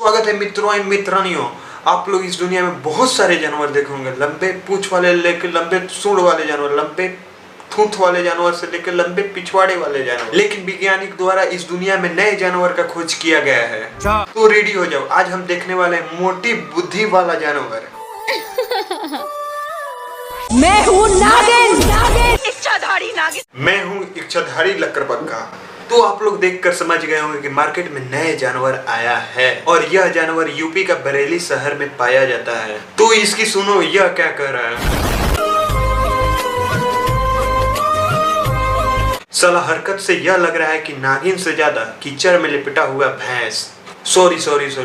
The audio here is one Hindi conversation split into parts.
स्वागत है मित्रों एवं मित्रानियों। आप लोग इस दुनिया में बहुत सारे जानवर देखे होंगे, लंबे पूंछ वाले लेकर लंबे सूंड वाले जानवर, लंबे ठूंठ वाले जानवर से लेकर लंबे पिछवाड़े वाले जानवर। लेकिन वैज्ञानिक द्वारा इस दुनिया में नए जानवर का खोज किया गया है। तो रेडी हो जाओ, आज हम देखने वाले हैं मोटी बुद्धि वाला जानवर। मैं हूँ नागिन, इच्छाधारी नागिन। मैं हूँ इच्छाधारी लकड़बग्गा। तो आप लोग देखकर समझ गए होंगे कि मार्केट में नए जानवर आया है और यह जानवर यूपी का बरेली शहर में पाया जाता है। तो इसकी सुनो यह क्या कह रहा है। साला हरकत से यह लग रहा है कि नागिन से ज्यादा कीचड़ में लिपटा हुआ भैंस। सॉरी,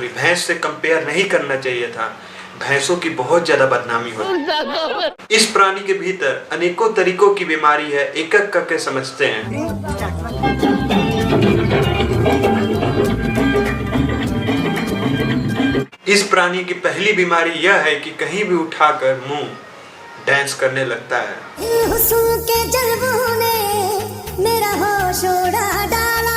भैंस से कंपेयर नहीं करना चाहिए था। भैंसों की बहुत ज्यादा बदनामी होती है। इस प्राणी के भीतर अनेकों तरीकों की बीमारी है, एक एक करके समझते हैं। इस प्राणी की पहली बीमारी यह है कि कहीं भी उठाकर मुंह डांस करने लगता है। मेरा होश उड़ा डाला।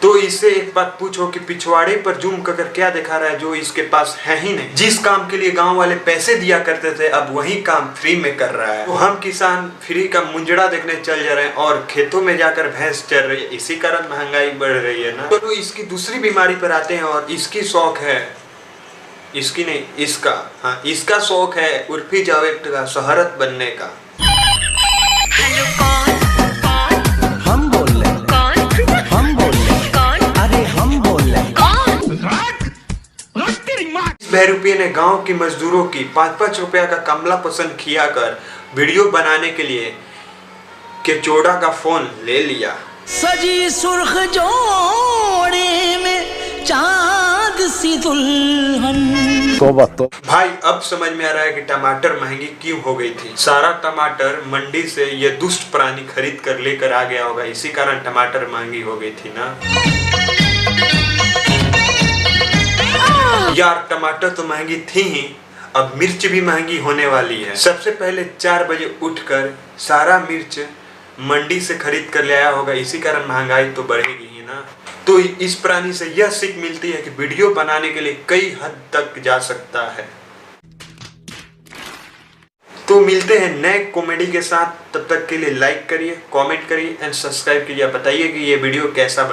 तो इससे एक बात पूछो कि पिछवाड़े पर जूम कर क्या दिखा रहा है जो इसके पास है ही नहीं। जिस काम के लिए गांव वाले पैसे दिया करते थे अब वही काम फ्री में कर रहा है। तो हम किसान फ्री का मुंजड़ा देखने चल जा रहे हैं और खेतों में जाकर भैंस चल रही है। इसी कारण महंगाई बढ़ रही है ना। तो इसकी दूसरी बीमारी पर आते हैं और इसकी शौक है, इसकी नहीं इसका, हाँ इसका शौक है उर्फी जावेद का शोहरत बनने का। हम बोल रहे बहरूपिये ने गांव की मजदूरों की 5-5 रुपया का कमला पसंद किया कर वीडियो बनाने के लिए केचोड़ा का फोन ले लिया। सजी सुर्ख जोड़े में चांद सी दुल्हन। तो भाई अब समझ में आ रहा है कि टमाटर महंगी क्यों हो गई थी। सारा टमाटर मंडी से ये दुष्ट प्राणी खरीद कर लेकर आ गया होगा, इसी कारण टमाटर महंगी हो गई थी ना। यार टमाटर तो महंगी थी ही, अब मिर्च भी महंगी होने वाली है। सबसे पहले 4 बजे उठकर सारा मिर्च मंडी से खरीद कर ले आया होगा, इसी कारण महंगाई तो बढ़ेगी ही ना। तो इस प्राणी से यह सीख मिलती है कि वीडियो बनाने के लिए कई हद तक जा सकता है। तो मिलते हैं नए कॉमेडी के साथ, तब तक के लिए लाइक करिए, कमेंट करिए एंड सब्सक्राइब कीजिए। बताइए कि ये वीडियो कैसा बना।